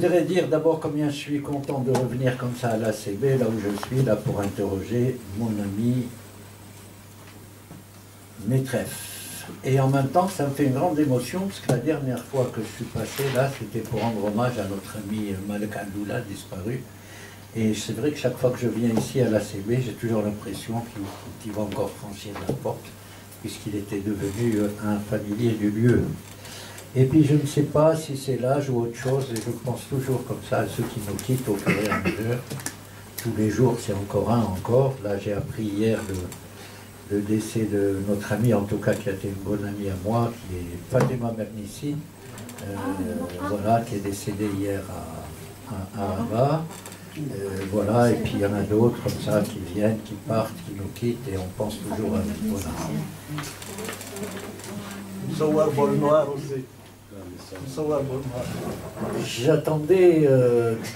voudrais dire d'abord combien je suis content de revenir comme ça à l'ACB, là où je suis, là pour interroger mon ami Metref. Et en même temps, ça me fait une grande émotion, parce que la dernière fois que je suis passé là, c'était pour rendre hommage à notre ami Malek Aldoula, disparu. Et c'est vrai que chaque fois que je viens ici à l'ACB, j'ai toujours l'impression qu'il va encore franchir la porte, puisqu'il était devenu un familier du lieu. Et puis je ne sais pas si c'est l'âge ou autre chose, et je pense toujours comme ça à ceux qui nous quittent au fur et à mesure. Tous les jours, c'est encore un encore. Là, j'ai appris hier le décès de notre ami, en tout cas qui a été une bonne amie à moi, qui est Fatima Mernissi, voilà, qui est décédée hier à Rabat. Voilà, et puis il y en a d'autres comme ça qui viennent, qui partent, qui nous quittent, et on pense toujours à eux. Voilà. J'attendais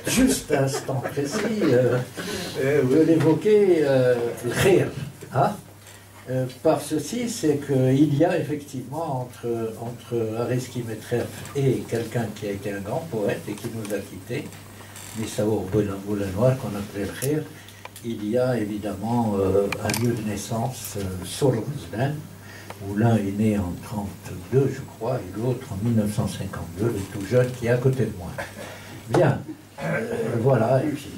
juste un instant précis de l'évoquer, rire. Hein? Par ceci, c'est qu'il y a effectivement entre Areski Metref et quelqu'un qui a été un grand poète et qui nous a quittés, Missaour Boulanoir, qu'on appelait le Khir, il y a évidemment un lieu de naissance, Solomsden, où l'un est né en 1932, je crois, et l'autre en 1952, le tout jeune qui est à côté de moi. Bien, voilà, et puis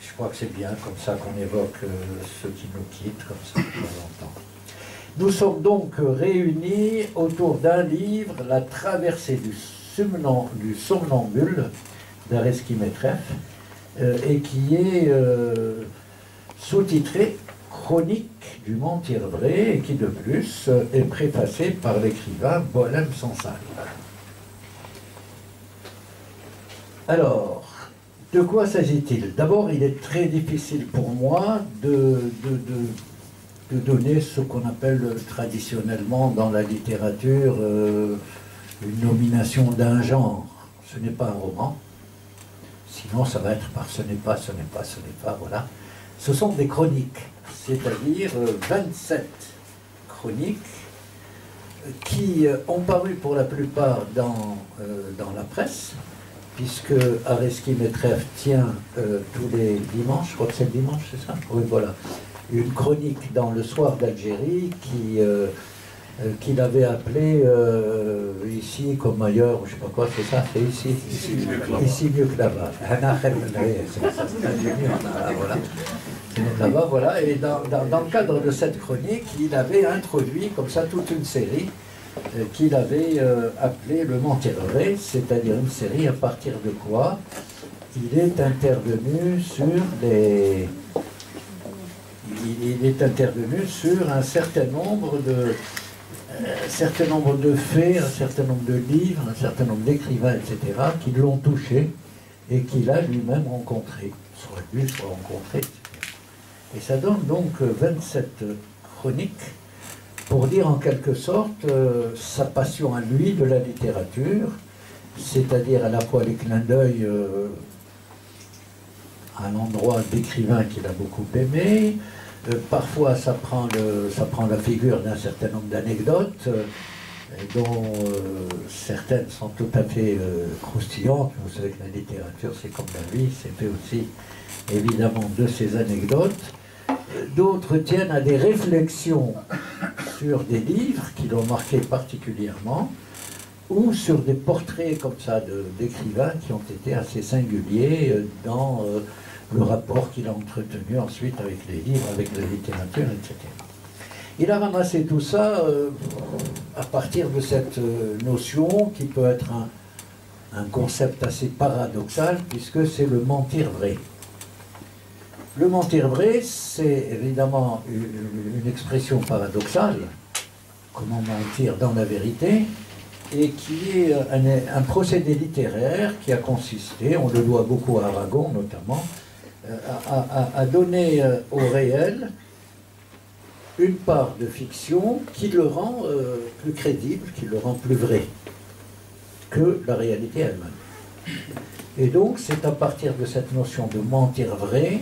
je crois que c'est bien comme ça qu'on évoque ceux qui nous quittent, comme ça, depuis longtemps. Nous sommes donc réunis autour d'un livre, La traversée du somnambule, d'Areski Metref, et qui est sous-titré Chronique du Mont-Tirvré, et qui de plus est préfacé par l'écrivain Bolem Sansal. Alors, de quoi s'agit-il? D'abord, il est très difficile pour moi de donner ce qu'on appelle traditionnellement dans la littérature une nomination d'un genre. Ce n'est pas un roman. Sinon, ça va être par ce n'est pas, voilà. Ce sont des chroniques, c'est-à-dire 27 chroniques qui ont paru pour la plupart dans la presse, puisque Areski Metref tient tous les dimanches, je crois que c'est le dimanche, c'est ça? Oui, voilà. Une chronique dans le Soir d'Algérie qu'il avait appelé ici comme ailleurs, je ne sais pas quoi, c'est ça, c'est ici. Ici mieux que là-bas. Voilà. Là-bas, voilà. Et dans le cadre de cette chronique, il avait introduit comme ça toute une série qu'il avait appelée Le Mont-Tirvré, c'est-à-dire une série à partir de quoi il est intervenu sur les... Il est intervenu sur un certain nombre de faits, un certain nombre de livres, un certain nombre d'écrivains, etc., qui l'ont touché et qu'il a lui-même rencontré, soit lu, soit rencontré, etc. Et ça donne donc 27 chroniques pour dire en quelque sorte sa passion à lui de la littérature, c'est-à-dire à la fois les clins d'œil à un endroit d'écrivain qu'il a beaucoup aimé. Parfois, ça prend la figure d'un certain nombre d'anecdotes, dont certaines sont tout à fait croustillantes. Vous savez que la littérature, c'est comme la vie, c'est fait aussi, évidemment, de ces anecdotes. D'autres tiennent à des réflexions sur des livres qui l'ont marqué particulièrement, ou sur des portraits comme ça d'écrivains qui ont été assez singuliers dans... le rapport qu'il a entretenu ensuite avec les livres, avec la littérature, etc. Il a ramassé tout ça à partir de cette notion qui peut être un concept assez paradoxal, puisque c'est le mentir vrai. Le mentir vrai, c'est évidemment une expression paradoxale, comment mentir dans la vérité, et qui est un procédé littéraire qui a consisté, on le doit beaucoup à Aragon notamment, à donner au réel une part de fiction qui le rend plus crédible, qui le rend plus vrai que la réalité elle-même. Et donc c'est à partir de cette notion de mentir vrai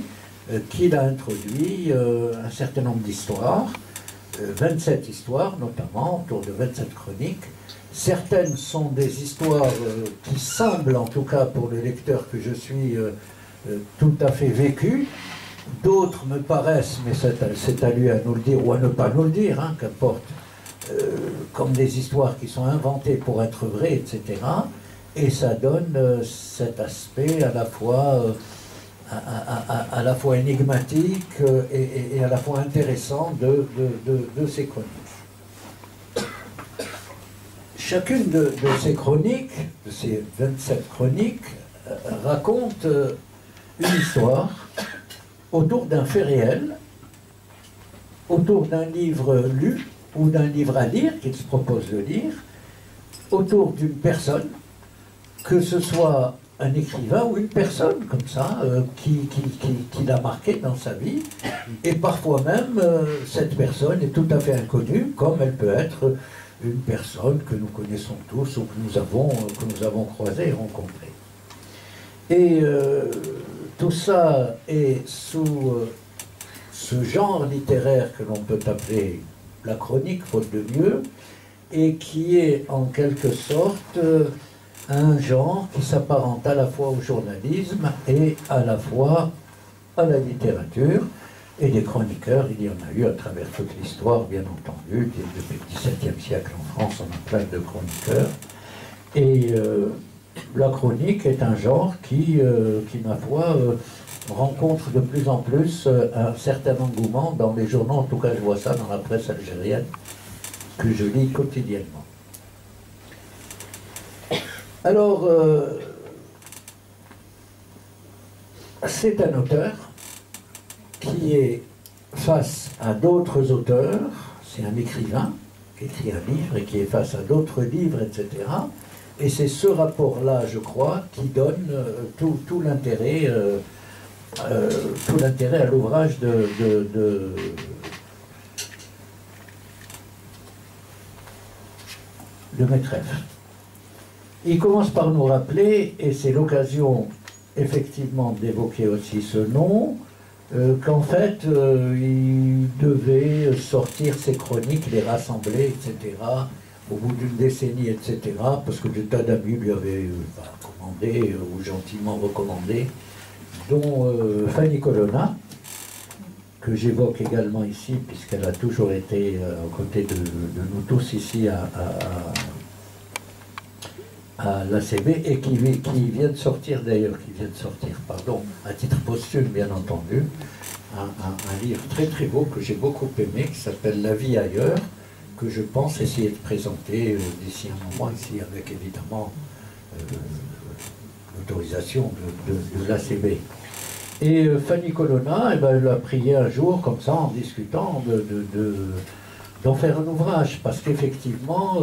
qu'il a introduit un certain nombre d'histoires, 27 histoires notamment, autour de 27 chroniques, Certaines sont des histoires qui semblent, en tout cas pour le lecteur que je suis, tout à fait vécues. D'autres me paraissent, mais c'est à lui à nous le dire ou à ne pas nous le dire, hein, qu'importe, comme des histoires qui sont inventées pour être vraies, etc. Et ça donne cet aspect à la fois énigmatique et à la fois intéressant de ces chroniques. Chacune de ces chroniques, de ces 27 chroniques, raconte une histoire autour d'un fait réel, autour d'un livre lu ou d'un livre à lire qu'il se propose de lire, autour d'une personne, que ce soit un écrivain ou une personne comme ça, qui l'a marqué dans sa vie, et parfois même cette personne est tout à fait inconnue, comme elle peut être une personne que nous connaissons tous ou que nous avons croisée et rencontrée. Et tout ça est sous ce genre littéraire que l'on peut appeler la chronique, faute de mieux, et qui est en quelque sorte un genre qui s'apparente à la fois au journalisme et à la fois à la littérature. Et des chroniqueurs, il y en a eu à travers toute l'histoire, bien entendu. Depuis le XVIIe siècle en France, on a plein de chroniqueurs. Et la chronique est un genre qui ma foi, rencontre de plus en plus un certain engouement dans les journaux. En tout cas, je vois ça dans la presse algérienne, que je lis quotidiennement. Alors, c'est un auteur qui est face à d'autres auteurs, c'est un écrivain qui écrit un livre et qui est face à d'autres livres, etc. Et c'est ce rapport-là, je crois, qui donne tout l'intérêt à l'ouvrage de Maître F. Il commence par nous rappeler, et c'est l'occasion effectivement d'évoquer aussi ce nom, qu'en fait, il devait sortir ses chroniques, les rassembler, etc., au bout d'une décennie, etc., parce que des tas d'amis lui avaient commandé ou gentiment recommandé, dont Fanny Colonna, que j'évoque également ici, puisqu'elle a toujours été aux côtés de nous tous ici à l'ACB, et qui vient de sortir d'ailleurs, pardon, à titre posthume bien entendu, un livre très très beau que j'ai beaucoup aimé, qui s'appelle La vie ailleurs, que je pense essayer de présenter d'ici un moment ici, avec évidemment l'autorisation de l'ACB. Et Fanny Colonna, elle a prié un jour, comme ça, en discutant, d'en faire un ouvrage, parce qu'effectivement,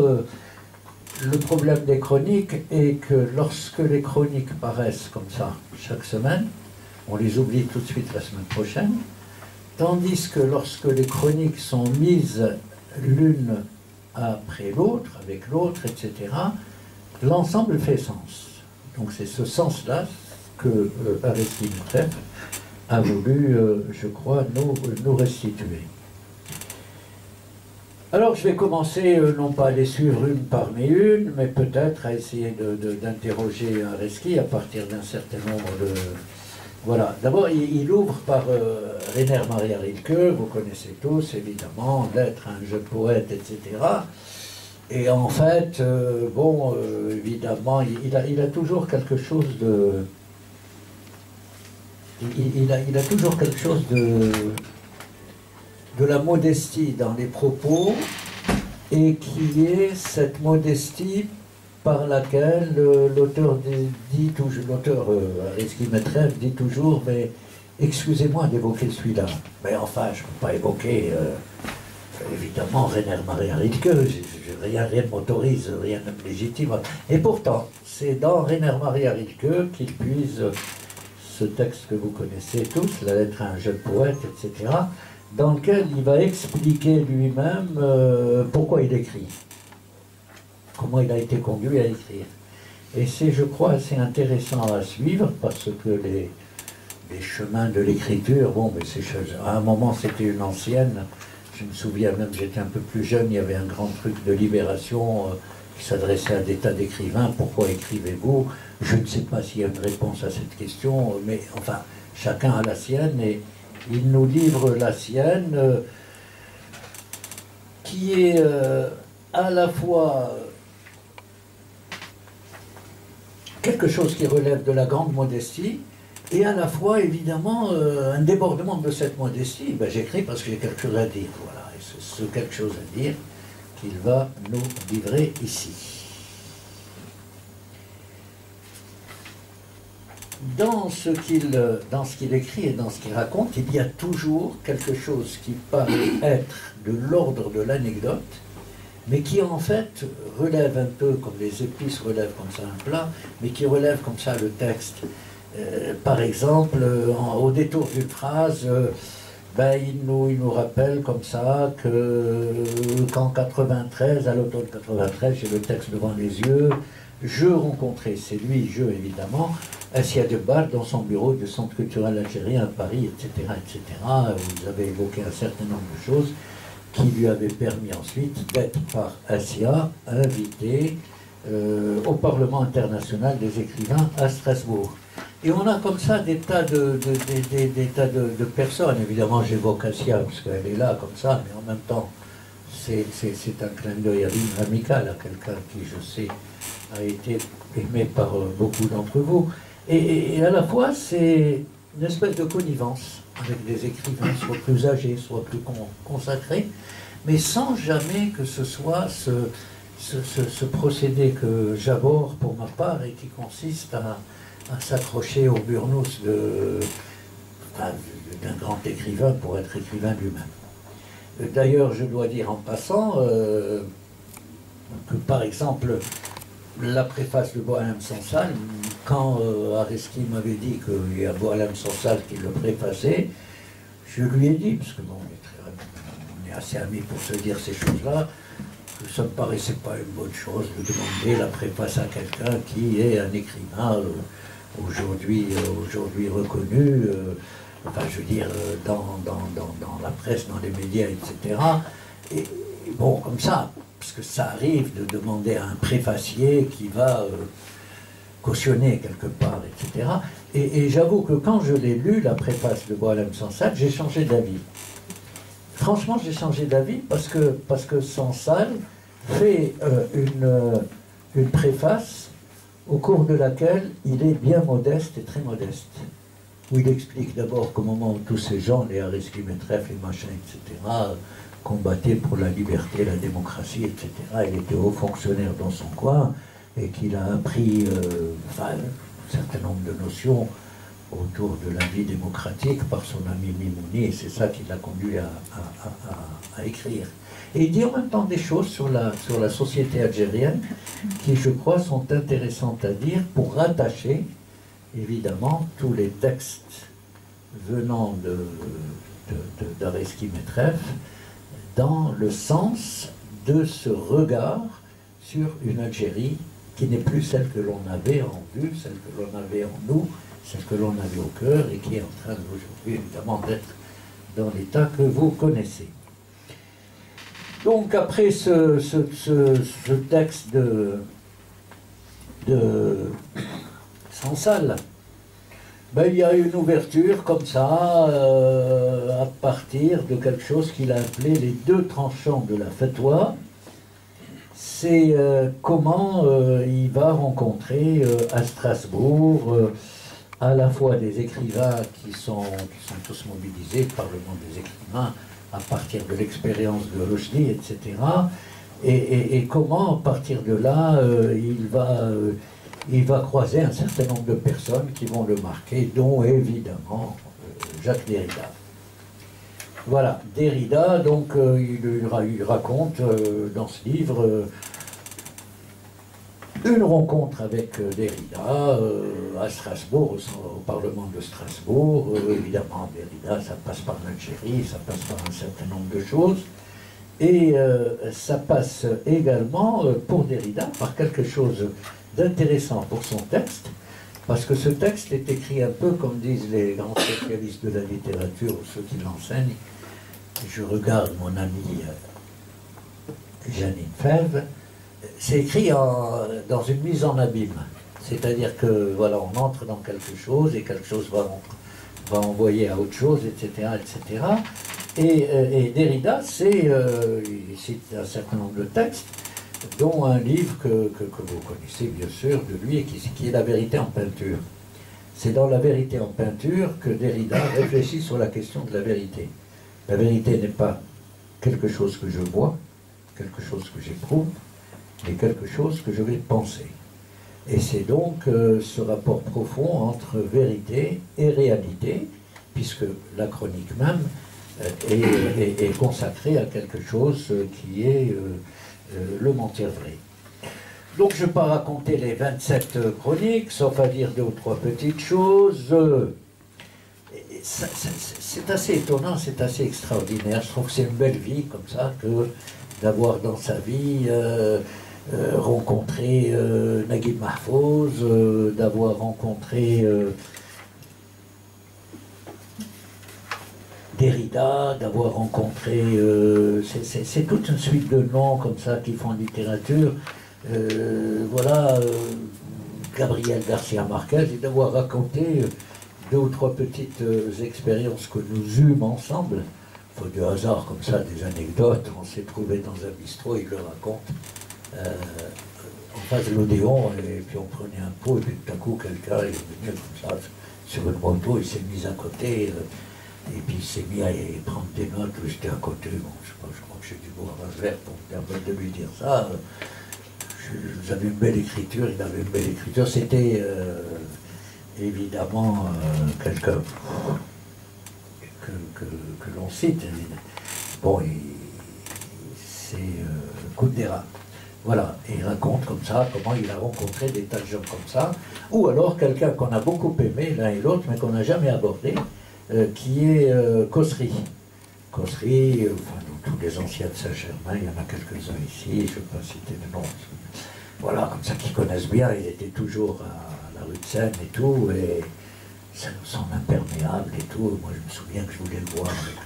le problème des chroniques est que lorsque les chroniques paraissent comme ça, chaque semaine, on les oublie tout de suite la semaine prochaine, tandis que lorsque les chroniques sont mises l'une après l'autre, avec l'autre, etc., l'ensemble fait sens. Donc c'est ce sens-là que Aristide Maître a voulu, je crois, nous restituer. Alors je vais commencer, non pas à les suivre une parmi une, mais peut-être à essayer d'interroger Areski à partir d'un certain nombre de... Voilà, d'abord il ouvre par Rainer Maria Rilke, vous connaissez tous évidemment, L'être un jeune poète, etc. Et en fait, évidemment, il a toujours quelque chose de... Il a toujours quelque chose de la modestie dans les propos, et qui est cette modestie par laquelle l'auteur dit toujours, l'auteur Areski Maître dit toujours, mais excusez-moi d'évoquer celui-là, mais enfin je ne peux pas évoquer évidemment Rainer Maria Rilke, rien ne m'autorise, rien ne me légitime, et pourtant c'est dans Rainer Maria Rilke qu'il puise ce texte que vous connaissez tous, La lettre à un jeune poète, etc., dans lequel il va expliquer lui-même pourquoi il écrit, comment il a été conduit à écrire. Et c'est, je crois, assez intéressant à suivre, parce que les chemins de l'écriture, bon, mais à un moment c'était une ancienne, je me souviens même, j'étais un peu plus jeune, il y avait un grand truc de libération qui s'adressait à des tas d'écrivains. Pourquoi écrivez-vous? Je ne sais pas s'il y a une réponse à cette question, mais enfin, chacun a la sienne, et il nous livre la sienne, qui est à la fois quelque chose qui relève de la grande modestie, et à la fois, évidemment, un débordement de cette modestie. Ben, j'écris parce que j'ai quelque chose à dire, voilà, et c'est ce quelque chose à dire qu'il va nous livrer ici. Dans ce qu'il écrit et dans ce qu'il raconte, il y a toujours quelque chose qui paraît être de l'ordre de l'anecdote, mais qui en fait relève un peu comme les épices relèvent comme ça un plat, mais qui relève comme ça le texte. Par exemple, au détour d'une phrase, ben, il nous rappelle comme ça qu'en 93, à l'automne 93, j'ai le texte devant les yeux, je rencontrais, c'est lui, je évidemment, Assia Debbar dans son bureau du Centre culturel algérien à Paris, etc., etc. Vous avez évoqué un certain nombre de choses qui lui avaient permis ensuite d'être par Assia invité au Parlement international des écrivains à Strasbourg. Et on a comme ça des tas de personnes. Évidemment, j'évoque Assia parce qu'elle est là comme ça, mais en même temps, c'est un clin d'œil amical à quelqu'un qui, je sais, a été aimé par beaucoup d'entre vous. Et à la fois, c'est une espèce de connivence avec des écrivains, soit plus âgés, soit plus consacrés, mais sans jamais que ce soit ce procédé que j'aborde pour ma part et qui consiste à s'accrocher au burnous d'un grand écrivain pour être écrivain lui-même. D'ailleurs, je dois dire en passant que, par exemple, la préface de Boualem Sansal, quand Areski m'avait dit qu'il y a Boualem Sansal qui le préfaçait, je lui ai dit, parce que bon, on est assez amis pour se dire ces choses-là, que ça ne me paraissait pas une bonne chose de demander la préface à quelqu'un qui est un écrivain aujourd'hui reconnu, enfin je veux dire dans la presse, dans les médias, etc. Et bon, comme ça, parce que ça arrive de demander à un préfacier qui va cautionner quelque part, etc. Et j'avoue que quand je l'ai lu, la préface de Boualem Sansal, j'ai changé d'avis. Franchement, j'ai changé d'avis parce que Sansal fait une préface au cours de laquelle il est bien modeste et très modeste. Où il explique d'abord qu'au moment où tous ces gens, les Areski Metref, les machins, etc., combattaient pour la liberté, la démocratie, etc., il était haut fonctionnaire dans son coin et qu'il a appris un certain nombre de notions autour de la vie démocratique par son ami Mimouni, et c'est ça qui l'a conduit à écrire. Et il dit en même temps des choses sur la société algérienne qui, je crois, sont intéressantes à dire pour rattacher, évidemment, tous les textes venant d'Areski Metref dans le sens de ce regard sur une Algérie qui n'est plus celle que l'on avait en vue, celle que l'on avait en nous, celle que l'on avait au cœur et qui est en train aujourd'hui, évidemment, d'être dans l'état que vous connaissez. Donc, après ce texte de Sansal, ben, il y a une ouverture comme ça, à partir de quelque chose qu'il a appelé les deux tranchants de la fatwa. C'est comment il va rencontrer à Strasbourg à la fois des écrivains qui sont tous mobilisés, le Parlement des écrivains, à partir de l'expérience de Rushdie, etc. Et comment, à partir de là, il va croiser un certain nombre de personnes qui vont le marquer, dont évidemment Jacques Derrida. Voilà, Derrida, donc il raconte dans ce livre une rencontre avec Derrida à Strasbourg, au Parlement de Strasbourg. Évidemment, Derrida, ça passe par l'Algérie, ça passe par un certain nombre de choses. Et ça passe également, pour Derrida, par quelque chose d'intéressant pour son texte, parce que ce texte est écrit un peu comme disent les grands spécialistes de la littérature, ou ceux qui l'enseignent. Je regarde mon amie Janine Fèvre, c'est écrit dans une mise en abîme. C'est-à-dire que, voilà, on entre dans quelque chose et quelque chose va envoyer à autre chose, etc., etc. Et Derrida, il cite un certain nombre de textes, dont un livre que vous connaissez bien sûr de lui, et qui est La vérité en peinture. C'est dans La vérité en peinture que Derrida réfléchit sur la question de la vérité. La vérité n'est pas quelque chose que je vois, quelque chose que j'éprouve, mais quelque chose que je vais penser. Et c'est donc ce rapport profond entre vérité et réalité, puisque la chronique même est consacrée à quelque chose qui est le mentir vrai. Donc je ne vais pas raconter les 27 chroniques, sauf à dire 2 ou 3 petites choses. C'est assez étonnant, c'est assez extraordinaire. Je trouve que c'est une belle vie comme ça, que d'avoir dans sa vie rencontré Naguib Mahfouz, d'avoir rencontré Derrida, d'avoir rencontré... c'est toute une suite de noms comme ça qui font littérature. Voilà, Gabriel Garcia Marquez, et d'avoir raconté 2 ou 3 petites expériences que nous eûmes ensemble. Faut du hasard comme ça, des anecdotes. On s'est trouvé dans un bistrot, il le raconte, en face de l'Odéon, et puis on prenait un pot, et puis tout à coup quelqu'un est venu comme ça sur une moto, il s'est mis à côté, et puis il s'est mis à prendre des notes, j'étais à côté, bon, je crois que j'ai dû boire un verre pour me permettre de lui dire ça. Vous avez une belle écriture, il avait une belle écriture, c'était évidemment quelqu'un que l'on cite. Bon, c'est Kundera. Voilà, et il raconte comme ça comment il a rencontré des tas de gens comme ça, ou alors quelqu'un qu'on a beaucoup aimé l'un et l'autre, mais qu'on n'a jamais abordé, qui est Cossery. Cossery, enfin, tous les anciens de Saint-Germain, il y en a quelques-uns ici, je ne vais pas citer de nom. Voilà, comme ça qu'ils connaissent bien, il était toujours à la rue de Seine et tout, et ça nous semble imperméable et tout. Moi, je me souviens que je voulais le voir avec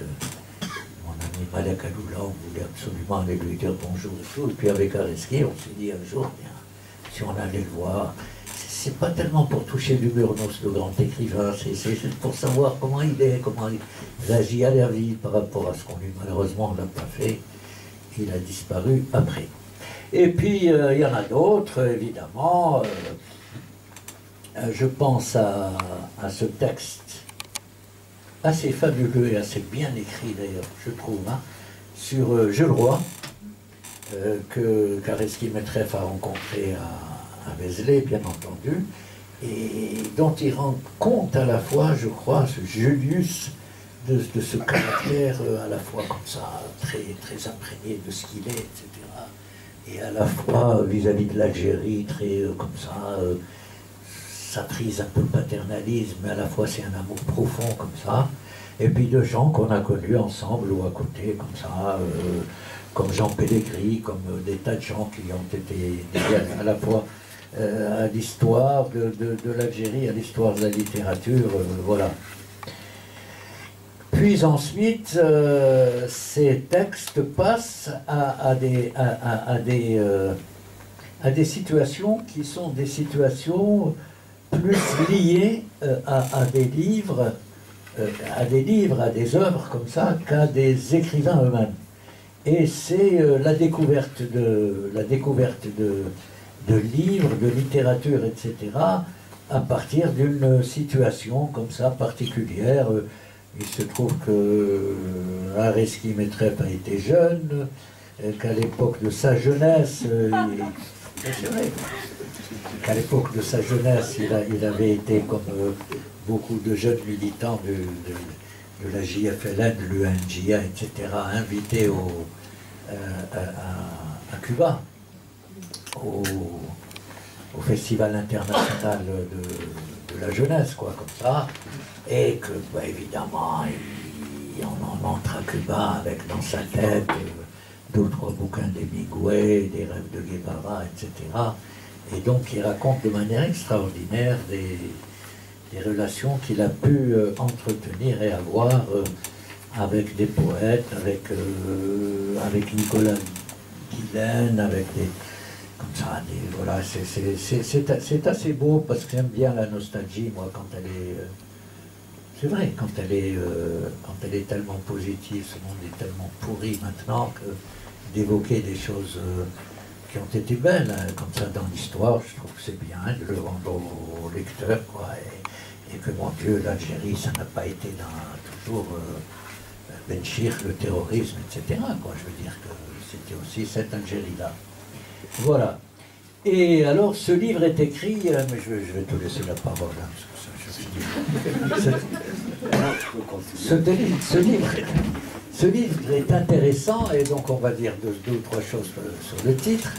mon ami Malek Aloula, on voulait absolument aller lui dire bonjour et tout. Et puis avec Areski, on s'est dit un jour, bien, si on allait le voir, c'est pas tellement pour toucher du Burnos, le grand écrivain, c'est juste pour savoir comment il est, comment il réagit à la vie par rapport à ce qu'on lui, malheureusement, on ne l'a pas fait. Il a disparu après. Et puis, il y en a d'autres, évidemment. Je pense à ce texte assez fabuleux et assez bien écrit, d'ailleurs, je trouve, hein, sur Jules Roy, que Kareski Metreff a rencontré à Vézelay, bien entendu, et dont il rend compte à la fois, je crois, ce Julius, de ce caractère à la fois comme ça, très, très imprégné de ce qu'il est, etc. Et à la fois vis-à-vis de l'Algérie, très comme ça, ça prise un peu le paternalisme, mais à la fois c'est un amour profond comme ça. Et puis de gens qu'on a connus ensemble ou à côté, comme ça, comme Jean Pellegrini, comme des tas de gens qui ont été dédiés à la fois à l'histoire de l'Algérie, à l'histoire de la littérature, voilà. Puis ensuite, ces textes passent à des situations qui sont des situations plus liées à des livres, à des œuvres comme ça, qu'à des écrivains eux-mêmes. Et c'est la découverte de livres, de littérature, etc., à partir d'une situation comme ça particulière. Il se trouve que Areski Metreff a été jeune, qu'à l'époque de sa jeunesse, qu'à l'époque de sa jeunesse, il avait été, comme beaucoup de jeunes militants de la JFLN, de l'UNJA, etc., invité à Cuba, au Festival international de la jeunesse, quoi, comme ça, et que, bah, évidemment, on entre à Cuba avec dans sa tête d'autres bouquins d'Hemingway, des rêves de Guevara, etc. Et donc il raconte de manière extraordinaire des relations qu'il a pu entretenir et avoir avec des poètes, avec Nicolas Guillain, avec comme ça, voilà, c'est assez beau parce que j'aime bien la nostalgie, moi, quand elle est... c'est vrai, quand elle est tellement positive, ce monde est tellement pourri maintenant que d'évoquer des choses qui ont été belles, hein, comme ça dans l'histoire, je trouve que c'est bien de le rendre au lecteur, quoi, et que, mon Dieu, l'Algérie, ça n'a pas été toujours Benchir, le terrorisme, etc., quoi. Je veux dire que c'était aussi cette Algérie-là. Voilà. Et alors, ce livre est écrit, mais je vais te laisser la parole, hein, parce que ça, ce livre est intéressant, et donc on va dire deux ou trois choses sur le titre,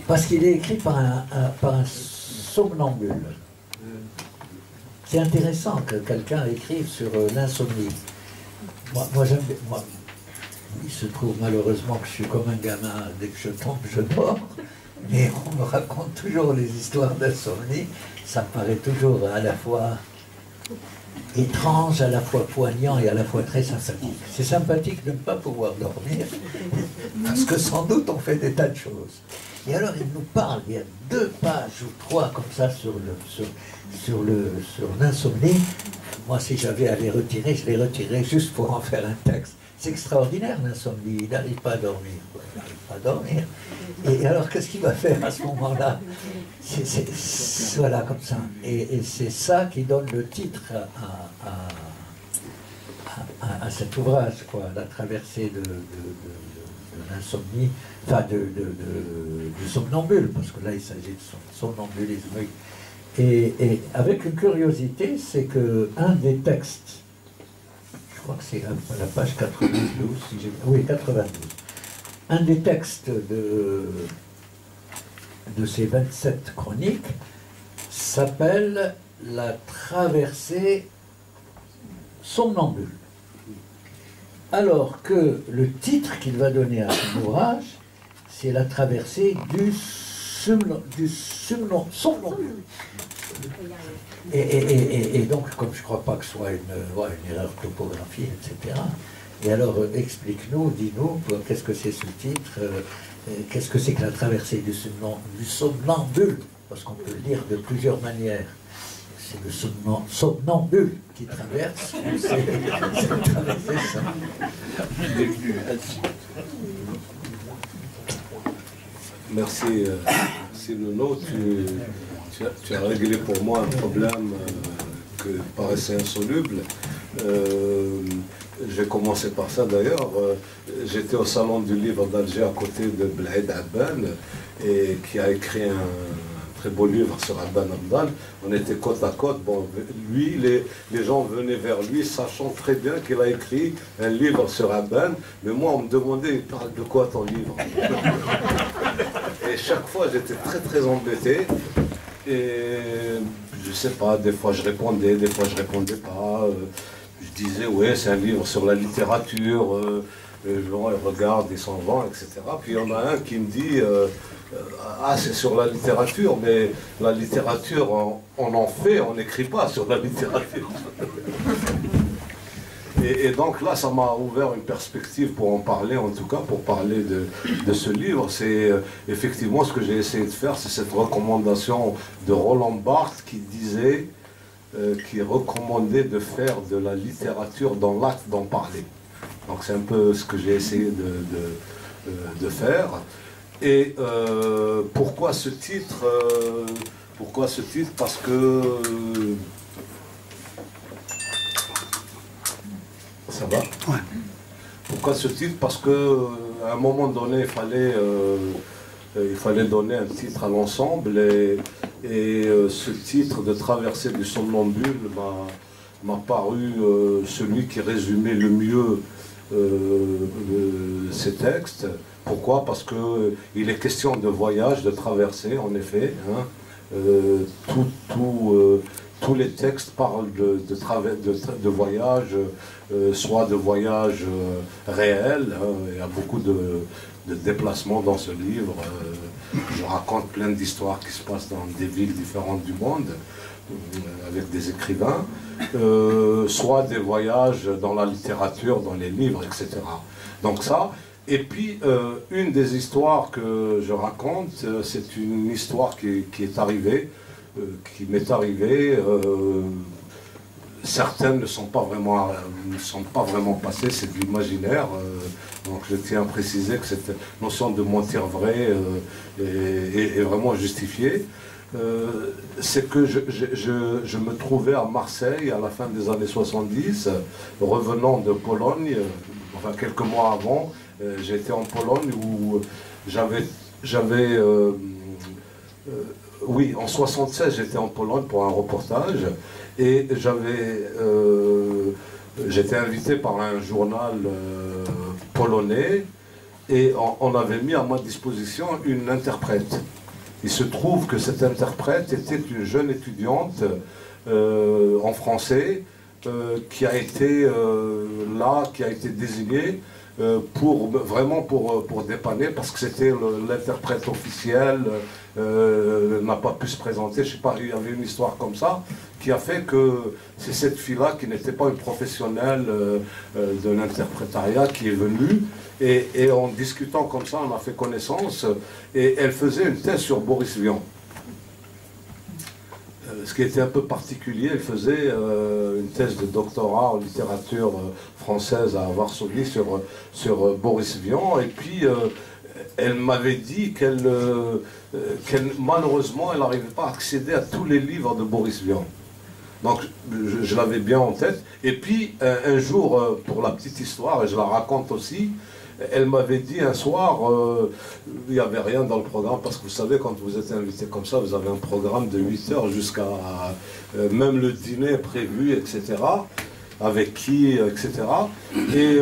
parce qu'il est écrit par un somnambule. C'est intéressant que quelqu'un écrive sur l'insomnie. Moi j'aime bien. Il se trouve malheureusement que je suis comme un gamin, dès que je tombe, je dors. Mais on me raconte toujours les histoires d'insomnie. Ça me paraît toujours à la fois étrange, à la fois poignant et à la fois très sympathique. C'est sympathique de ne pas pouvoir dormir, parce que sans doute on fait des tas de choses. Et alors il nous parle, il y a 2 pages ou 3 comme ça sur l'insomnie. Moi, si j'avais à les retirer, je les retirerais juste pour en faire un texte. C'est extraordinaire l'insomnie, il n'arrive pas à dormir. Il n'arrive pas à dormir. Et alors qu'est-ce qu'il va faire à ce moment-là? Voilà, comme ça. Et c'est ça qui donne le titre à cet ouvrage, quoi, la traversée de l'insomnie, enfin du somnambule, parce que là il s'agit de somnambulisme. Et avec une curiosité, c'est qu'un des textes, je crois que c'est à la page 92, oui, 92, un des textes de ces 27 chroniques s'appelle La traversée somnambule. Alors que le titre qu'il va donner à son ouvrage, c'est La traversée du somnambule. Et donc, comme je ne crois pas que ce soit une erreur topographique, etc. Et alors, explique-nous, dis-nous, qu'est-ce que c'est ce titre, qu'est-ce que c'est que la traversée du somnambule, parce qu'on peut le lire de plusieurs manières. C'est le somnambule qui traverse, c'est traverser ça. Merci, Nono. Tu as réglé pour moi un problème que paraissait insoluble. J'ai commencé par ça d'ailleurs. J'étais au salon du livre d'Alger à côté de Blaïd Abban, et qui a écrit un très beau livre sur Abban Hamdan. On était côte à côte. Bon, lui, les gens venaient vers lui, sachant très bien qu'il a écrit un livre sur Abban. Mais moi, on me demandait, il parle de quoi ton livre? Et chaque fois, j'étais très très embêté. Et je sais pas, des fois je répondais, des fois je répondais pas. Je disais, ouais, c'est un livre sur la littérature. Les gens ils regardent, ils s'en vont, etc. Puis il y en a un qui me dit, ah, c'est sur la littérature, mais la littérature, on en fait, on n'écrit pas sur la littérature. Et donc là, ça m'a ouvert une perspective pour en parler, en tout cas, pour parler de ce livre. C'est effectivement ce que j'ai essayé de faire, c'est cette recommandation de Roland Barthes qui disait, qui recommandait de faire de la littérature dans l'acte d'en parler. Donc c'est un peu ce que j'ai essayé de faire. Et pourquoi ce titre? Parce que... Ça va? Ouais. Pourquoi ce titre? Parce qu'à un moment donné, il fallait donner un titre à l'ensemble, et ce titre de Traversée du somnambule m'a paru celui qui résumait le mieux ces textes. Pourquoi? Parce qu'il est question de voyage, de traversée, en effet. Hein. Tous les textes parlent de voyage, soit de voyage réel. Hein. Il y a beaucoup de déplacements dans ce livre. Je raconte plein d'histoires qui se passent dans des villes différentes du monde, avec des écrivains, soit des voyages dans la littérature, dans les livres, etc. Donc ça, Et puis, une des histoires que je raconte, c'est une histoire qui est arrivée, qui m'est arrivée. Certaines ne sont pas vraiment passées, c'est de l'imaginaire. Donc je tiens à préciser que cette notion de mentir vrai est vraiment justifiée. C'est que je me trouvais à Marseille à la fin des années 70, revenant de Pologne, enfin quelques mois avant, j'étais en Pologne où oui, en 76 j'étais en Pologne pour un reportage et j'étais invité par un journal polonais et on avait mis à ma disposition une interprète. Il se trouve que cette interprète était une jeune étudiante en français qui a été désignée vraiment pour dépanner, parce que c'était l'interprète officiel, n'a pas pu se présenter, je sais pas, il y avait une histoire comme ça, qui a fait que c'est cette fille-là, qui n'était pas une professionnelle de l'interprétariat, qui est venue, et en discutant comme ça, on a fait connaissance, et elle faisait une thèse sur Boris Vian. Ce qui était un peu particulier, elle faisait une thèse de doctorat en littérature française à Varsovie sur Boris Vian, et puis elle m'avait dit qu'elle malheureusement elle n'arrivait pas à accéder à tous les livres de Boris Vian. Donc je l'avais bien en tête. Et puis un jour, pour la petite histoire, et je la raconte aussi, elle m'avait dit un soir, il n'y avait rien dans le programme, parce que vous savez, quand vous êtes invité comme ça, vous avez un programme de 8 heures jusqu'à même le dîner prévu, etc. Avec qui, etc. Et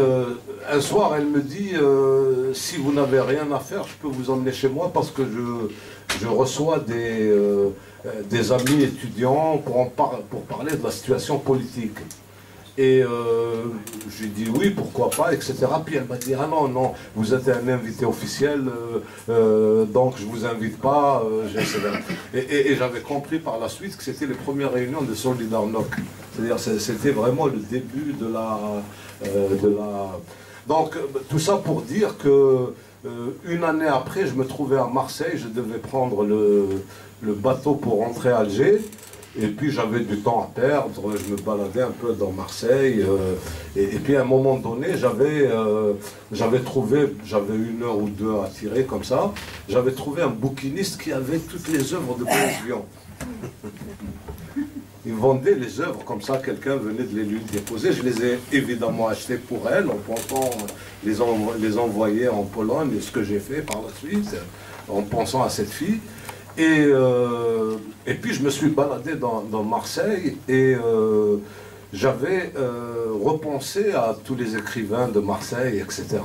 un soir, elle me dit, si vous n'avez rien à faire, je peux vous emmener chez moi, parce que je reçois des amis étudiants pour parler de la situation politique. Et j'ai dit oui, pourquoi pas, etc. Puis elle m'a dit, ah non, non, vous êtes un invité officiel, donc je ne vous invite pas. Et j'avais compris par la suite que c'était les premières réunions de Solidarność. C'est-à-dire c'était vraiment le début de la... Donc tout ça pour dire que une année après, je me trouvais à Marseille, je devais prendre le bateau pour rentrer à Alger. Et puis j'avais du temps à perdre, je me baladais un peu dans Marseille, et puis à un moment donné, j'avais une heure ou deux à tirer comme ça, j'avais trouvé un bouquiniste qui avait toutes les œuvres de Boris Vian. Il vendait les œuvres comme ça, quelqu'un venait de les lui déposer, je les ai évidemment achetées pour elle, en pensant les envoyer en Pologne, ce que j'ai fait par la suite, en pensant à cette fille. Et puis je me suis baladé dans Marseille et j'avais repensé à tous les écrivains de Marseille, etc.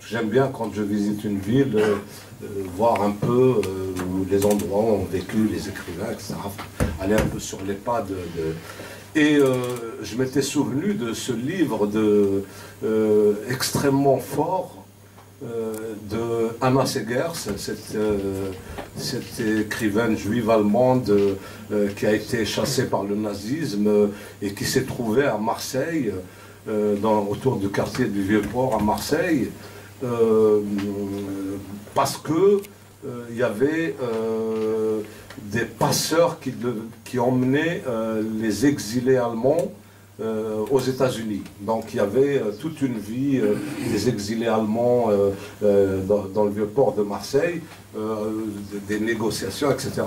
J'aime bien quand je visite une ville, voir un peu les endroits où ont vécu les écrivains, etc. Aller un peu sur les pas Et je m'étais souvenu de ce livre extrêmement fort de Anna Segers, cette écrivaine juive allemande qui a été chassée par le nazisme et qui s'est trouvée à Marseille, autour du quartier du Vieux-Port à Marseille, parce que il y avait des passeurs qui emmenaient les exilés allemands aux États-Unis. Donc il y avait toute une vie des exilés allemands dans le Vieux-Port de Marseille, des négociations, etc.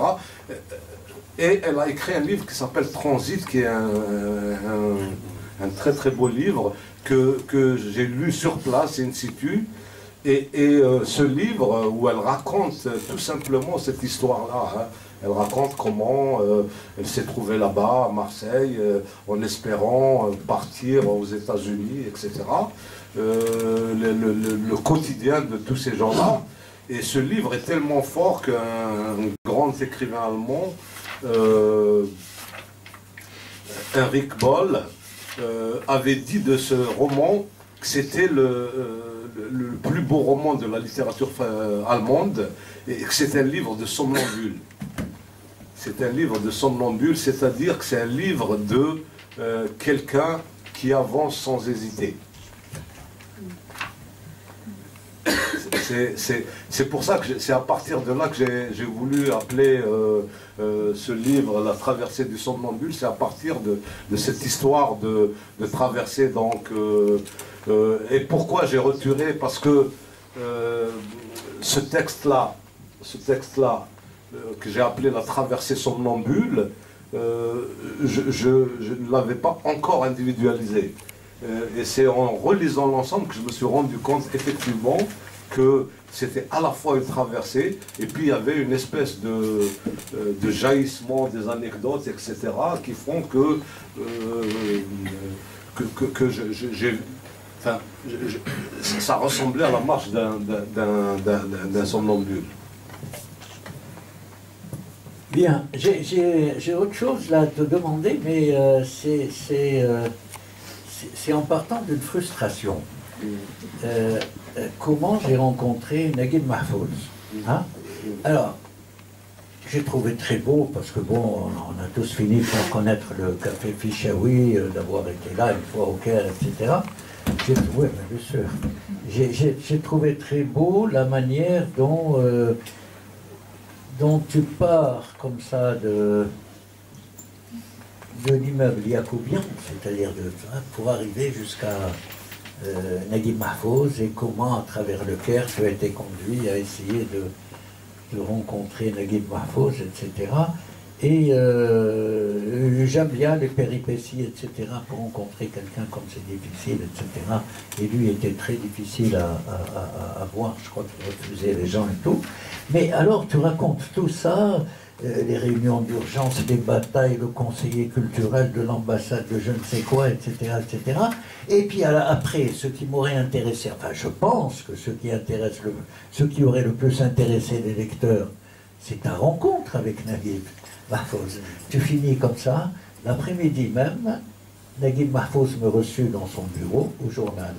Et elle a écrit un livre qui s'appelle Transit, qui est un très très beau livre que j'ai lu sur place, in situ. Et ce livre où elle raconte tout simplement cette histoire-là, hein. Elle raconte comment elle s'est trouvée là-bas, à Marseille, en espérant partir aux États-Unis, etc. Le quotidien de tous ces gens-là. Et ce livre est tellement fort qu'un grand écrivain allemand, Henrik Boll, avait dit de ce roman que c'était le plus beau roman de la littérature allemande et que c'est un livre de somnambule. C'est un livre de somnambule, c'est-à-dire que c'est un livre de quelqu'un qui avance sans hésiter. c'est pour ça que c'est à partir de là que j'ai voulu appeler ce livre La traversée du somnambule. C'est à partir de cette histoire de traversée. Donc, et pourquoi j'ai retiré? Parce que ce texte-là, que j'ai appelé La traversée somnambule, je ne l'avais pas encore individualisé. Et c'est en relisant l'ensemble que je me suis rendu compte effectivement que c'était à la fois une traversée et puis il y avait une espèce de jaillissement des anecdotes, etc., qui font que ça ressemblait à la marche d'un somnambule. Bien, j'ai autre chose là à te demander, mais c'est en partant d'une frustration. Comment j'ai rencontré Naguib Mahfouz, hein? Alors, j'ai trouvé très beau, parce que bon, on a tous fini par connaître le café Fichaoui, d'avoir été là une fois au Caire, etc. J'ai trouvé, bien sûr, j'ai trouvé très beau la manière dont tu pars comme ça de l'immeuble Yacoubien, c'est-à-dire pour arriver jusqu'à Naguib Mahfouz, et comment, à travers le Caire, tu as été conduit à essayer de rencontrer Naguib Mahfouz, etc. Et j'aime bien les péripéties, etc. Pour rencontrer quelqu'un comme c'est difficile, etc. Et lui était très difficile à voir, je crois qu'il refusait les gens et tout. Mais alors tu racontes tout ça, les réunions d'urgence, les batailles, le conseiller culturel de l'ambassade de je ne sais quoi, etc., etc. Et puis après, ce qui m'aurait intéressé, enfin je pense que ce qui aurait le plus intéressé les lecteurs, c'est ta rencontre avec Naguib Mahfouz. Tu finis comme ça, l'après-midi même, Naguib Mahfouz me reçut dans son bureau au journal.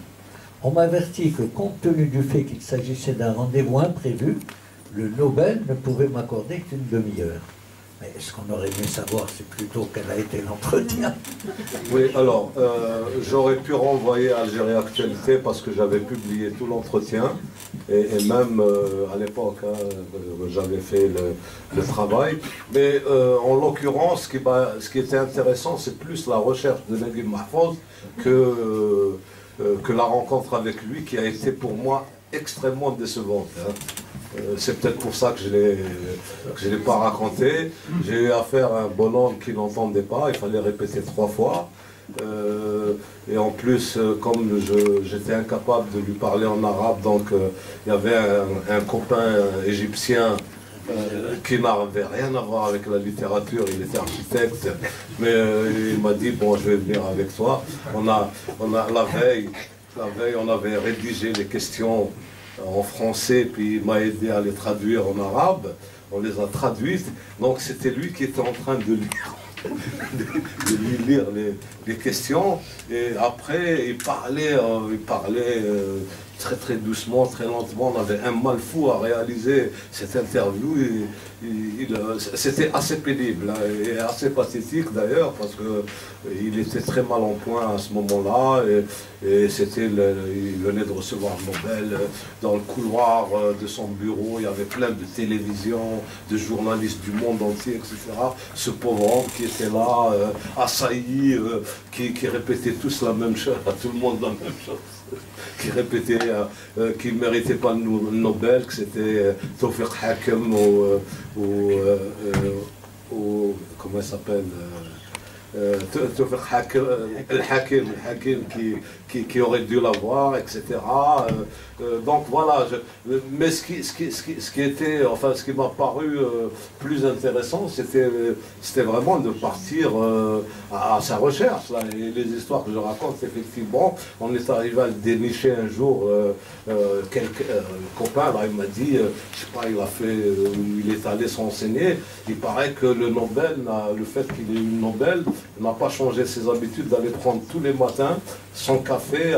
On m'avertit que compte tenu du fait qu'il s'agissait d'un rendez-vous imprévu, le Nobel ne pouvait m'accorder qu'une demi-heure. Mais ce qu'on aurait aimé savoir, c'est plutôt quel a été l'entretien. Oui, alors, j'aurais pu renvoyer à Algérie Actualité parce que j'avais publié tout l'entretien. Et même à l'époque, hein, j'avais fait le travail. Mais en l'occurrence, ce qui était intéressant, c'est plus la recherche de Naguib Mahfouz que la rencontre avec lui, qui a été pour moi extrêmement décevante. Hein. C'est peut-être pour ça que je l'ai pas raconté. J'ai eu affaire à un bonhomme qui n'entendait pas, il fallait répéter 3 fois. Et en plus, comme j'étais incapable de lui parler en arabe, donc il y avait un copain égyptien qui n'avait rien à voir avec la littérature, il était architecte, mais il m'a dit, bon, je vais venir avec toi. La veille, on avait rédigé les questions en français, puis il m'a aidé à les traduire en arabe. On les a traduites, donc c'était lui qui était en train de lui lire les questions, et après il parlait très très doucement, très lentement. On avait un mal fou à réaliser cette interview. C'était assez pénible, hein, et assez pathétique d'ailleurs, parce qu'il était très mal en point à ce moment-là, et il venait de recevoir le Nobel. Dans le couloir de son bureau, il y avait plein de télévisions, de journalistes du monde entier, etc. Ce pauvre homme qui était là, assailli, qui répétait tous la même chose, à tout le monde la même chose. Qui répétait qu'il ne méritait pas le Nobel, que c'était Tawfiq Hakim ou comment il s'appelle, Hakim qui aurait dû l'avoir, etc. Donc voilà, mais ce qui m'a paru plus intéressant, c'était vraiment de partir à sa recherche. Là. Et les histoires que je raconte, effectivement, on est arrivé à le dénicher un jour. Quelques copains, là, il m'a dit, je sais pas, il est allé s'enseigner. Il paraît que le Nobel, le fait qu'il ait eu le Nobel, n'a pas changé ses habitudes d'aller prendre tous les matins son café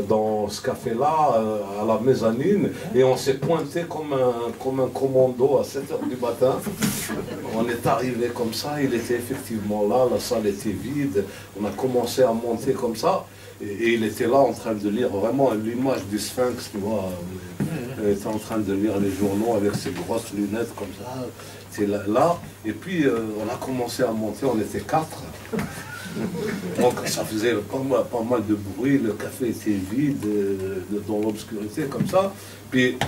dans ce café-là, à la mezzanine, et on s'est pointé comme un commando à 7 h du matin. On est arrivé comme ça, il était effectivement là, la salle était vide, on a commencé à monter comme ça, et il était là en train de lire vraiment l'image du Sphinx, tu vois. Il était en train de lire les journaux avec ses grosses lunettes comme ça, c'est là, et puis on a commencé à monter, on était 4. Donc ça faisait pas mal de bruit, le café était vide, dans l'obscurité comme ça. Puis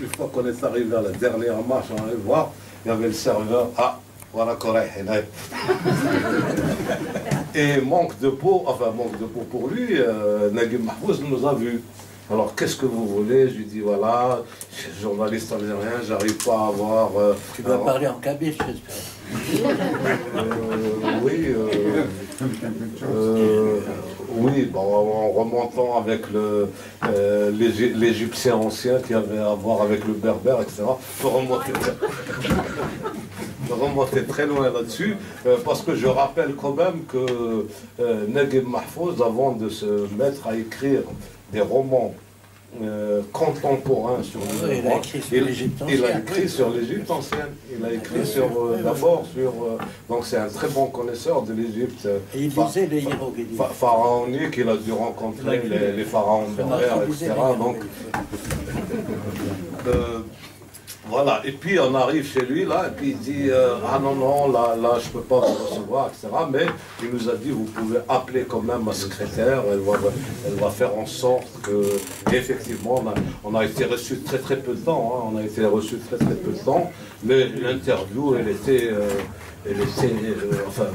une fois qu'on est arrivé à la dernière marche, on allait voir, il y avait le serveur, ah, voilà Corée. Et manque de peau pour lui, Naguib Mahfouz nous a vus. Alors qu'est-ce que vous voulez? Je lui dis voilà, je suis journaliste algérien, j'arrive pas à avoir... tu dois parler en kabyle, j'espère. Oui, bon, en remontant avec l'Égyptien ancien qui avait à voir avec le berbère, etc. Il faut remonter très loin là-dessus, parce que je rappelle quand même que Naguib Mahfouz, avant de se mettre à écrire des romans contemporains sur il a écrit sur l'Égypte ancienne. Il a écrit sur l'Égypte ancienne. Il a écrit d'abord sur... donc c'est un très bon connaisseur de l'Égypte. Et il lisait les hiéroglyphes. Pharaonique, il a dû rencontrer les pharaons berbères, etc. Donc, voilà, et puis on arrive chez lui, là, et puis il dit ah non, là, je ne peux pas vous recevoir, etc. Mais il nous a dit, vous pouvez appeler quand même ma secrétaire, elle va faire en sorte que, effectivement, on a été reçu très peu de temps, hein, on a été reçu très peu de temps, mais l'interview, elle était enfin,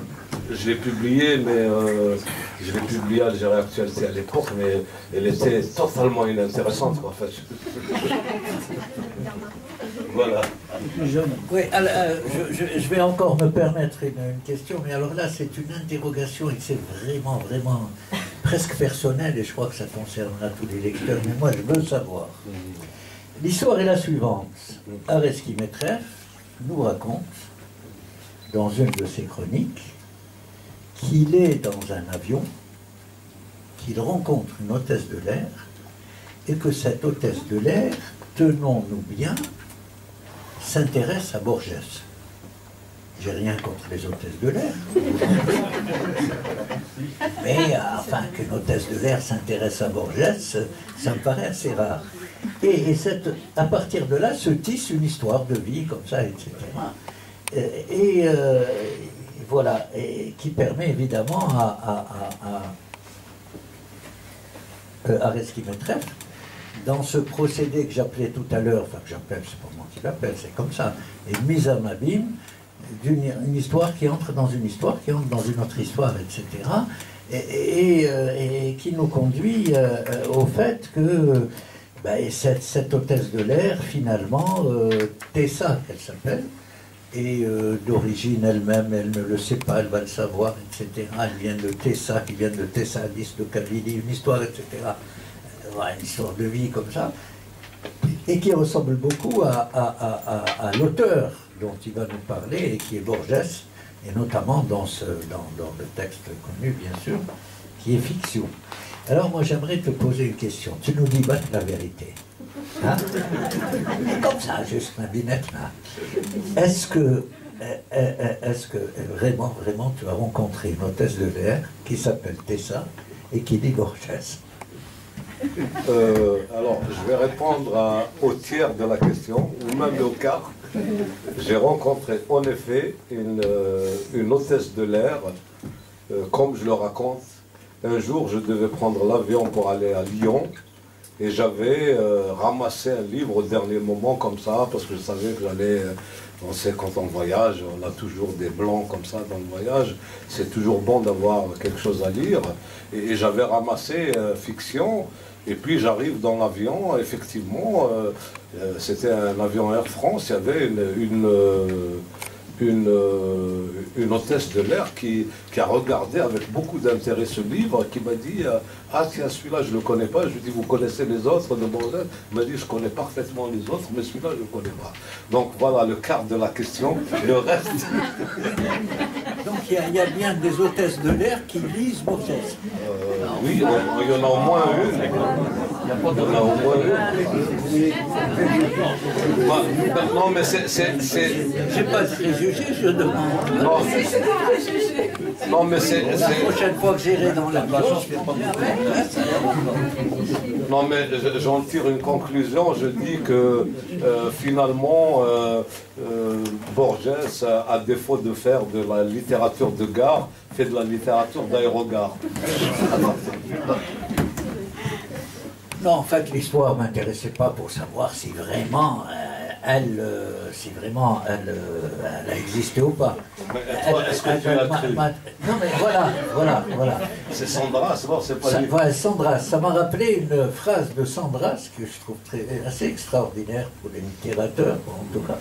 je l'ai publiée, mais je l'ai publiée à Algérie Actualité à l'époque, mais elle était totalement inintéressante, en fait. Voilà. Oui, alors, je vais encore me permettre une question, mais alors là, c'est une interrogation et c'est vraiment presque personnel, et je crois que ça concernera tous les lecteurs, mais moi, je veux savoir. L'histoire est la suivante. Areski Metref nous raconte, dans une de ses chroniques, qu'il est dans un avion, qu'il rencontre une hôtesse de l'air, et que cette hôtesse de l'air, tenons-nous bien, s'intéresse à Borges. J'ai rien contre les hôtesses de l'air. Mais enfin, qu'une hôtesse de l'air s'intéresse à Borges, ça me paraît assez rare. Et à partir de là se tisse une histoire de vie comme ça, etc. Voilà, et qui permet évidemment à Areski Metref, dans ce procédé que j'appelais tout à l'heure, enfin que j'appelle, c'est pas moi qui l'appelle, c'est comme ça, une mise en abîme d'une histoire qui entre dans une histoire, qui entre dans une autre histoire, etc. Et qui nous conduit au fait que cette hôtesse de l'air, finalement, Tessa, qu'elle s'appelle, et d'origine elle-même, elle ne le sait pas, elle va le savoir, etc. Elle vient de Tessa, qui vient de Tessadis, de Kabylie, une histoire, etc. Une histoire de vie comme ça, et qui ressemble beaucoup à l'auteur dont il va nous parler, et qui est Borges, et notamment dans le texte connu, bien sûr, qui est fiction. Alors moi j'aimerais te poser une question. Tu nous dis la vérité. Hein? Comme ça, juste ma binette là. Est-ce que vraiment tu as rencontré une hôtesse de l'air qui s'appelle Tessa et qui dit Borges? Alors, je vais répondre au tiers de la question, ou même au quart. J'ai rencontré en effet une hôtesse de l'air, comme je le raconte. Un jour, je devais prendre l'avion pour aller à Lyon, et j'avais ramassé un livre au dernier moment comme ça, parce que je savais que j'allais... On sait, quand on voyage, on a toujours des blancs comme ça dans le voyage. C'est toujours bon d'avoir quelque chose à lire. Et j'avais ramassé fiction. Et puis j'arrive dans l'avion, effectivement, c'était un avion Air France. Il y avait une hôtesse de l'air qui a regardé avec beaucoup d'intérêt ce livre, qui m'a dit ah tiens, celui-là je ne le connais pas. Je lui ai dit vous connaissez les autres de Baudelaire? Il m'a dit je connais parfaitement les autres, mais celui-là je ne le connais pas. Donc voilà le quart de la question, le reste. Donc il y a bien des hôtesses de l'air qui lisent Borges. Oui, il y en a au moins une. Il y en a au moins une. Non mais c'est... J'ai pas de préjugés, je demande. Non mais c'est... La prochaine fois que j'irai dans la maison, je ne Non mais j'en tire une conclusion, je dis que finalement Borges, à défaut de faire de la littérature de gare, fait de la littérature d'aérogare. Non, en fait, l'histoire ne m'intéressait pas pour savoir si vraiment elle a existé ou pas. Est-ce que tu l'as cru? Non, mais voilà. C'est Sandras, non, c'est pas lui. Sandras, ça m'a rappelé une phrase de Sandras que je trouve assez extraordinaire pour les littérateurs, en tout cas.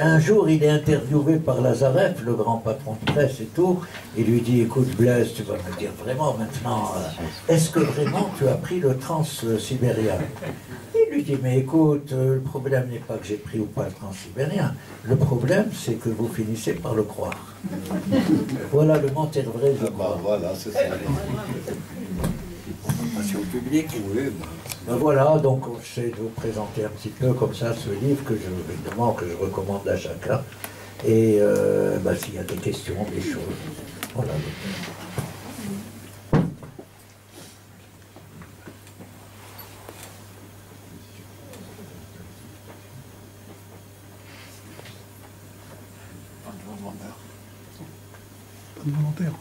Un jour, il est interviewé par Lazarev, le grand patron de presse et tout. Il lui dit, écoute Blaise, tu vas me dire vraiment maintenant, est-ce que vraiment tu as pris le transsibérien? Il lui dit, mais écoute, le problème n'est pas que j'ai pris ou pas le transsibérien. Le problème, c'est que vous finissez par le croire. Voilà le mentir vrai, je crois. Voilà, c'est ça. Au public. Oui, Ben voilà, donc j'essaie de vous présenter un petit peu comme ça ce livre que évidemment que je recommande à chacun. Et s'il y a des questions, des choses, voilà. Pas de volontaire.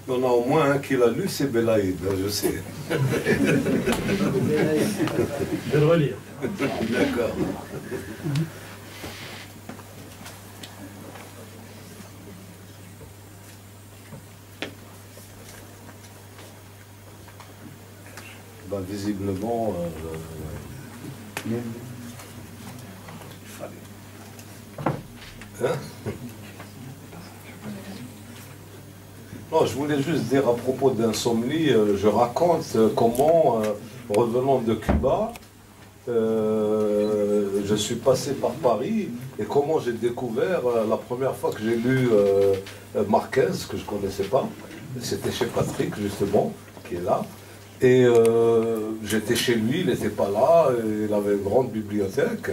Il y en a au moins un qui l'a lu, c'est Belaïd, je sais. Je vais le relire. D'accord. Ben, visiblement, hein? Non, je voulais juste dire à propos d'insomnie, je raconte comment, revenant de Cuba, je suis passé par Paris et comment j'ai découvert la première fois que j'ai lu Marquez, que je ne connaissais pas. C'était chez Patrick, justement, qui est là. Et j'étais chez lui, il n'était pas là, il avait une grande bibliothèque.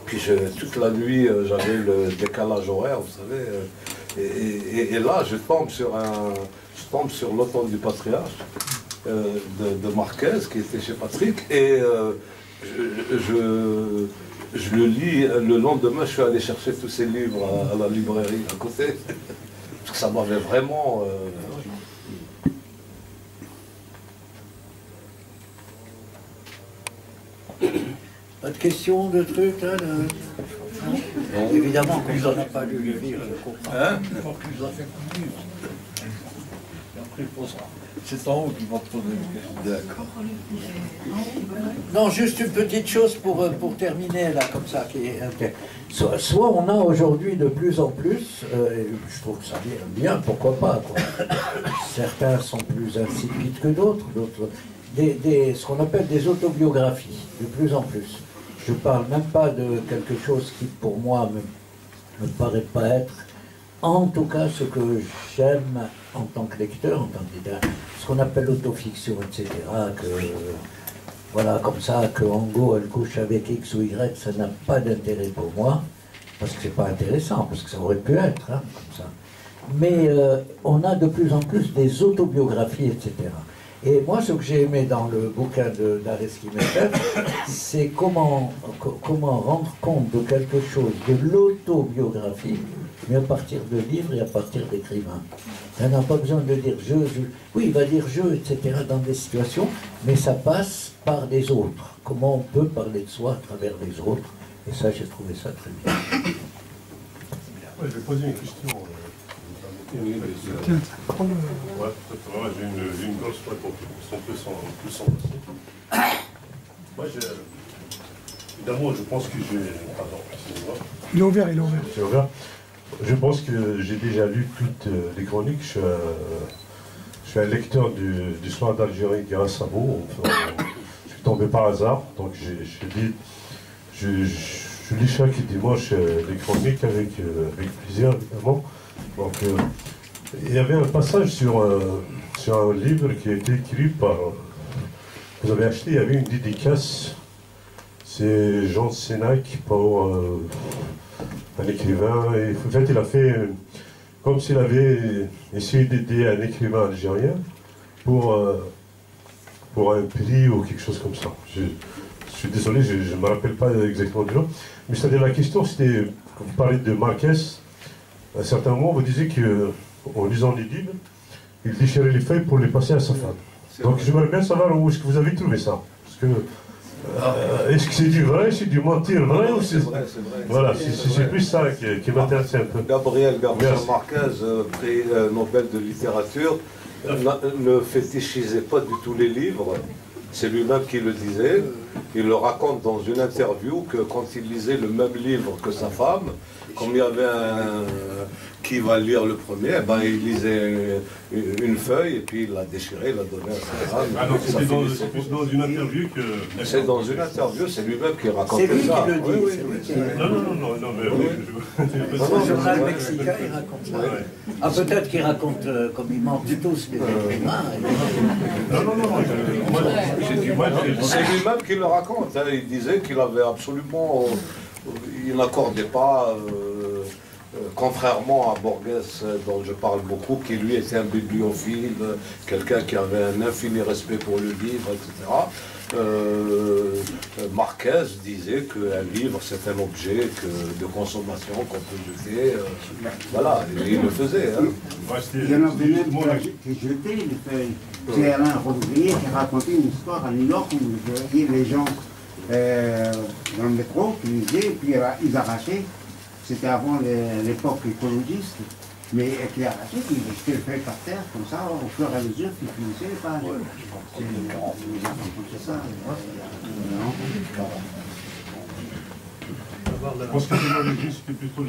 Puis toute la nuit, j'avais le décalage horaire, vous savez. Et là, je tombe sur l'automne du patriarche de Marquez, qui était chez Patrick, et je le lis. Le lendemain, je suis allé chercher tous ces livres à la librairie à côté, parce que ça m'avait vraiment... Pas de questions, de trucs, là non. Évidemment, comme on n'a pas lu le livre, je comprends. Hein? C'est en haut qui va te poser une question. D'accord. Non, juste une petite chose pour terminer, là, comme ça. Soit on a aujourd'hui de plus en plus, je trouve que ça vient bien, pourquoi pas, quoi. Certains sont plus insipides que d'autres, ce qu'on appelle des autobiographies, de plus en plus. Je ne parle même pas de quelque chose qui, pour moi, me paraît pas être, en tout cas, ce que j'aime en tant que lecteur, en tant que lecteur, ce qu'on appelle l'autofiction, etc. Voilà, comme ça, que Ango, elle couche avec X ou Y, ça n'a pas d'intérêt pour moi, parce que c'est pas intéressant, parce que ça aurait pu être, hein, comme ça. Mais on a de plus en plus des autobiographies, etc. Et moi, ce que j'ai aimé dans le bouquin d'Arezki Meshev, c'est comment rendre compte de quelque chose, de l'autobiographie, mais à partir de livres et à partir d'écrivains. Il n'a pas besoin de dire oui, il va dire je, etc. dans des situations, mais ça passe par les autres. Comment on peut parler de soi à travers les autres. Et ça, j'ai trouvé ça très bien. Ouais, je vais poser une question. Oui, Ouais, j'ai une grosse fois pour plus sans aussi. Moi, Évidemment, je pense que j'ai... Pardon, excusez-moi. Il est ouvert, il est ouvert. C'est ouvert. Je pense que j'ai déjà lu toutes les chroniques. Je suis un lecteur du soir d'Algérie grâce à vous. Enfin, je suis tombé par hasard. Donc je lis chaque dimanche les chroniques avec plaisir, évidemment. Donc, il y avait un passage sur un livre qui a été écrit par... Vous avez acheté, il y avait une dédicace. C'est Jean Sénac pour un écrivain. Et en fait, il a fait comme s'il avait essayé d'aider un écrivain algérien pour un prix ou quelque chose comme ça. Je suis désolé, je ne me rappelle pas exactement du nom. Mais c'est-à-dire la question, c'était, quand vous parlez de Marquez, à un certain moment, vous disiez qu'en lisant les livres, il déchirait les feuilles pour les passer à sa femme. Donc j'aimerais bien savoir où est-ce que vous avez trouvé ça. Parce que, est-ce que c'est du vrai, c'est du mentir vrai ou c'est vrai, c'est vrai. Voilà, c'est plus ça qui m'intéresse un peu. Gabriel Garcia Marquez, prix Nobel de littérature, ne fétichisait pas du tout les livres. C'est lui-même qui le disait. Il le raconte dans une interview que quand il lisait le même livre que sa femme, comme il y avait un qui va lire le premier, eh ben, il lisait une feuille et puis il l'a déchiré, il l'a donné à sa femme. Ah donc c'était dans une interview que... C'est dans une interview, c'est lui-même qui raconte ça. C'est lui qui le dit. Oui, c'est lui qui... Non, mais oui. Dans le journal mexicain, il raconte ça. Ouais. Ah, peut-être qu'il raconte comme ils mentent tous les écrivains. C'est lui-même qui le raconte. Hein. Il disait qu'il avait absolument... il n'accordait pas... contrairement à Borges, dont je parle beaucoup, qui lui était un bibliophile, quelqu'un qui avait un infini respect pour le livre, etc. Marquez disait qu'un livre c'est un objet de consommation qu'on peut jeter. Voilà, et il le faisait. Hein. Il y en avait même qui jetaient les feuilles. C'est Alain Rodriguez qui racontait une histoire à New York où il voyait les gens dans le métro qui lisaient, puis ils arrachaient. C'était avant l'époque écologiste, mais qui arrachaient, puis ils jetaient les feuilles par terre, comme ça, au fur et à mesure qu'ils finissaient les pages. C'est ça. Je pense que c'était plutôt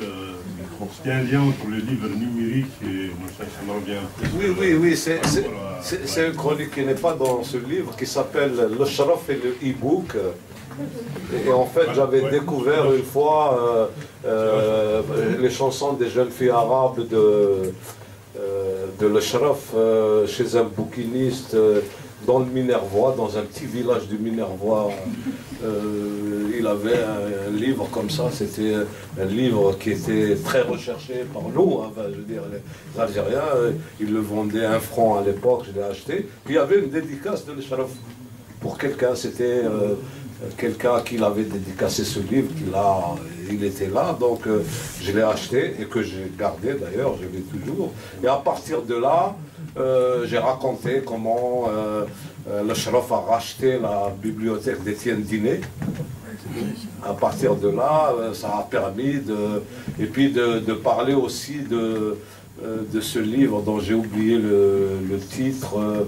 c'était un lien entre le livre numérique et ça me revient. Oui, c'est une chronique qui n'est pas dans ce livre, qui s'appelle Le Sharaf et le e-book. Et en fait, j'avais découvert une fois les chansons des jeunes filles arabes de Le Sharaf chez un bouquiniste dans le Minervois, dans un petit village du Minervois. Il avait un livre comme ça, c'était un livre qui était très recherché par nous, hein, je veux dire, les Algériens. Ils le vendaient 1 franc à l'époque, je l'ai acheté. Puis il y avait une dédicace de Le Sharaf pour quelqu'un, c'était quelqu'un qui l'avait dédicacé ce livre, il était là, donc je l'ai acheté et que j'ai gardé d'ailleurs, je l'ai toujours. Et à partir de là, j'ai raconté comment le Sharaf a racheté la bibliothèque d'Étienne Dinet. À partir de là, ça a permis de parler aussi de ce livre dont j'ai oublié le titre,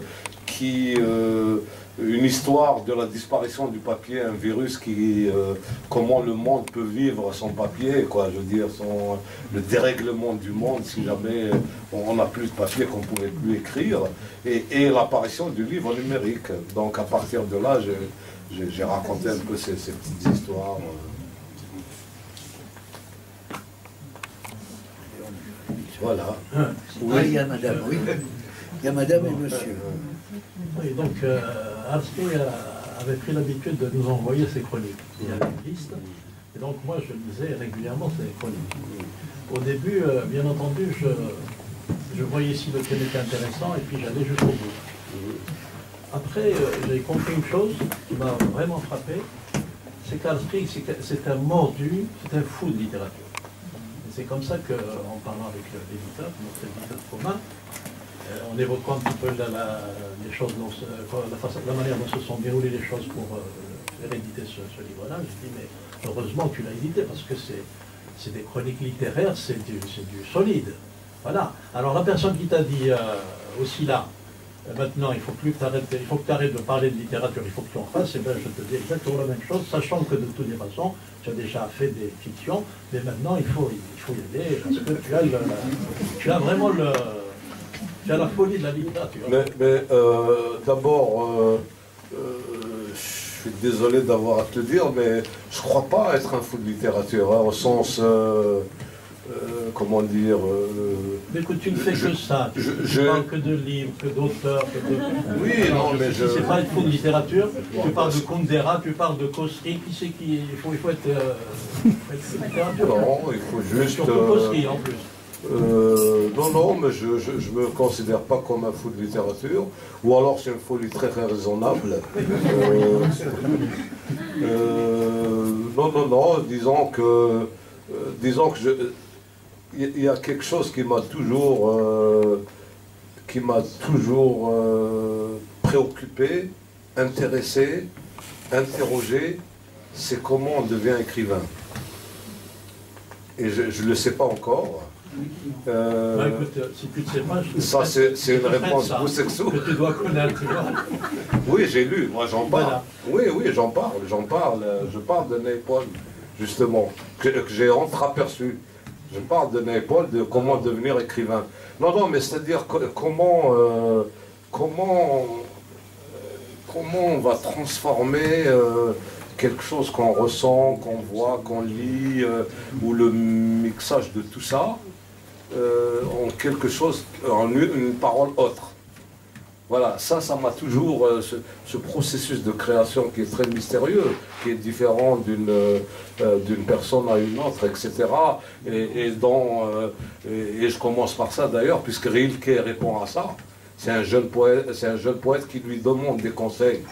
une histoire de la disparition du papier, un virus comment le monde peut vivre sans papier, quoi, je veux dire, le dérèglement du monde, si jamais on n'a plus de papier, qu'on ne pouvait plus écrire, et l'apparition du livre numérique. Donc à partir de là, j'ai raconté un peu ces petites histoires. Voilà. Oui, il y a madame, oui. Il y a madame et monsieur. Oui, donc Arski avait pris l'habitude de nous envoyer ses chroniques. Il y avait une liste, et donc moi je lisais régulièrement ces chroniques. Au début, bien entendu, je voyais si le thème était intéressant, et puis j'allais jusqu'au bout. Après, j'ai compris une chose qui m'a vraiment frappé, c'est qu'Arski, c'est un mordu, c'est un fou de littérature. Et c'est comme ça qu'en parlant avec l'éditeur, notre éditeur commun, en évoquant un petit peu les choses, la manière dont se sont déroulées les choses pour faire éditer ce livre-là, je dis mais heureusement que tu l'as édité parce que c'est des chroniques littéraires, c'est du solide. Voilà. Alors la personne qui t'a dit aussi là, Maintenant, il faut plus que tu arrêtes de parler de littérature, il faut que tu en fasses, et bien je te dis exactement la même chose, sachant que de toutes les façons, tu as déjà fait des fictions, mais maintenant il faut y aller, parce que tu as vraiment tu as la folie de la littérature. Mais d'abord, je suis désolé d'avoir à te le dire, mais je ne crois pas être un fou de littérature, hein, au sens, comment dire... mais écoute, tu ne fais que ça, tu ne parles que de livres, que d'auteurs, que de... Oui, non, mais je... C'est pas être fou de littérature, tu parles de Kundera, tu parles de Khosrow, qui c'est qui... Il faut être littérature. Non, il faut juste... Surtout Khosrow, en plus. Non, mais je ne me considère pas comme un fou de littérature, ou alors c'est une folie très très raisonnable. Non, disons que il y a quelque chose qui m'a toujours préoccupé, intéressé, interrogé, c'est comment on devient écrivain. Et je ne le sais pas encore. Écoute, si tu ne sais pas, ça c'est une réponse sexuelle. Que tu dois connaître, tu vois. Oui, j'ai lu, moi j'en parle. Voilà. Oui, j'en parle. Je parle de Naipaul, justement, que j'ai entreaperçu. Je parle de Naipaul, de comment devenir écrivain. Non, mais c'est-à-dire comment on va transformer quelque chose qu'on ressent, qu'on voit, qu'on lit, ou le mixage de tout ça, en quelque chose, en une parole autre. Voilà, ça m'a toujours, ce processus de création qui est très mystérieux, qui est différent d'une personne à une autre, etc. Et je commence par ça d'ailleurs, puisque Rilke répond à ça. C'est un jeune poète qui lui demande des conseils.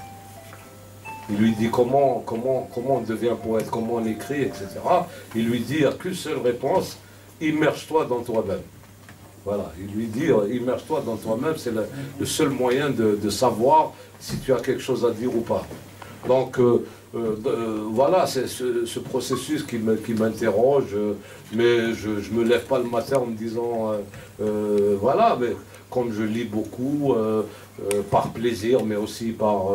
Il lui dit comment on devient poète, comment on écrit, etc. Il lui dit, il n'y a qu'une seule réponse, immerge-toi dans toi-même. Voilà, il lui dit, immerge-toi dans toi-même, c'est le seul moyen de savoir si tu as quelque chose à dire ou pas. Donc, voilà, c'est ce processus qui m'interroge, mais je ne me lève pas le matin en me disant, voilà, mais comme je lis beaucoup, par plaisir, mais aussi par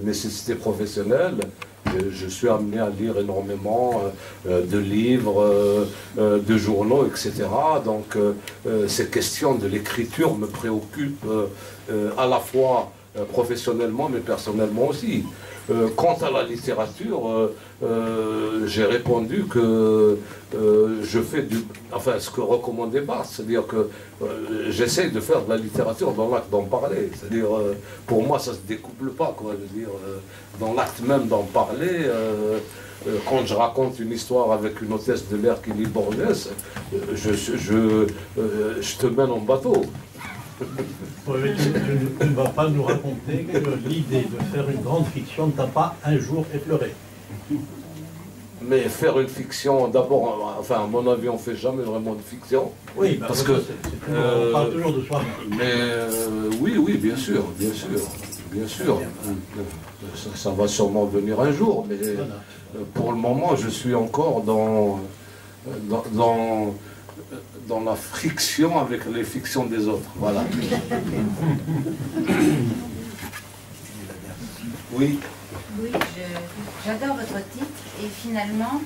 nécessité professionnelle, je suis amené à lire énormément de livres, de journaux, etc. Donc ces questions de l'écriture me préoccupent à la fois professionnellement, mais personnellement aussi. Quant à la littérature, j'ai répondu que je fais ce que recommandait Barthes, c'est-à-dire que j'essaye de faire de la littérature dans l'acte d'en parler. C'est-à-dire, pour moi, ça ne se découple pas, quoi. Je veux dire, dans l'acte même d'en parler, quand je raconte une histoire avec une hôtesse de l'air qui lit Borges, je te mène en bateau. Oui, mais tu ne vas pas nous raconter que l'idée de faire une grande fiction ne t'a pas un jour effleuré. Mais faire une fiction, d'abord, enfin, à mon avis, on ne fait jamais vraiment de fiction. Oui, parce que on parle toujours de soi. Mais oui, bien sûr. Ça va sûrement venir un jour, mais pour le moment, je suis encore dans la friction avec les fictions des autres. Voilà. Oui. Oui, j'adore votre titre et finalement,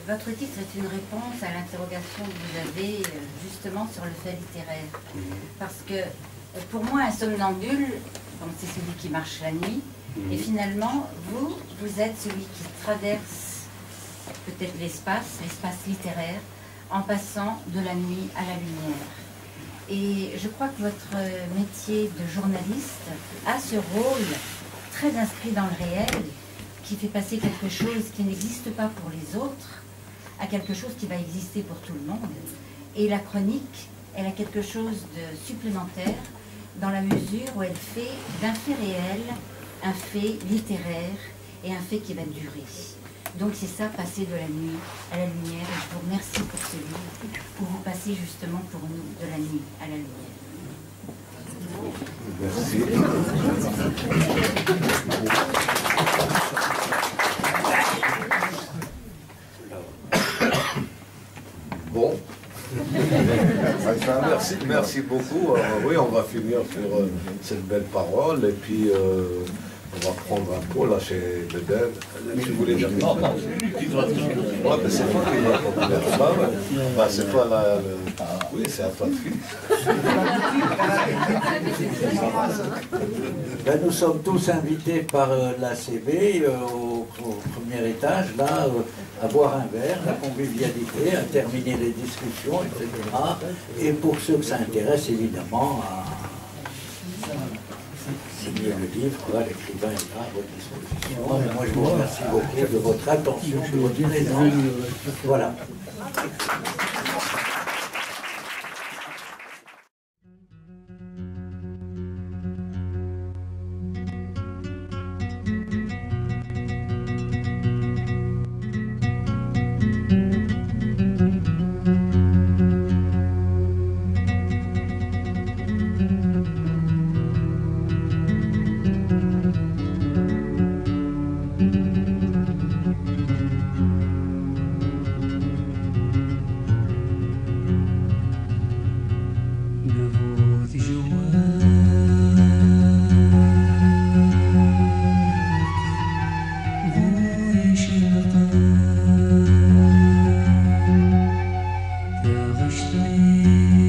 votre titre est une réponse à l'interrogation que vous avez justement sur le fait littéraire. Parce que pour moi, un somnambule, c'est celui qui marche la nuit, et finalement, vous êtes celui qui traverse peut-être l'espace littéraire, en passant de la nuit à la lumière. Et je crois que votre métier de journaliste a ce rôle très inscrit dans le réel, qui fait passer quelque chose qui n'existe pas pour les autres à quelque chose qui va exister pour tout le monde. Et la chronique, elle a quelque chose de supplémentaire dans la mesure où elle fait d'un fait réel un fait littéraire et un fait qui va durer. Donc c'est ça, passer de la nuit à la lumière. Et je vous remercie pour ce livre, où vous passez justement pour nous de la nuit à la lumière. Merci. Bon, Merci beaucoup. Oui, on va finir sur cette belle parole et puis on va prendre un pot là chez Beden. Tu voulais dire quelque chose? Non, c'est lui qui doit dire. Ouais, mais c'est toi qui dois continuer. Bah, c'est toi là. Oui, c'est à toi de finir. Ben, nous sommes tous invités par l'ACB au premier étage, là, à boire un verre, la convivialité, à terminer les discussions, etc. Et pour ceux que ça intéresse, évidemment, à signer le livre, l'écrivain est là à votre disposition. Et moi, je vous remercie beaucoup de votre attention, de votre présence. Voilà. Bağışlayın.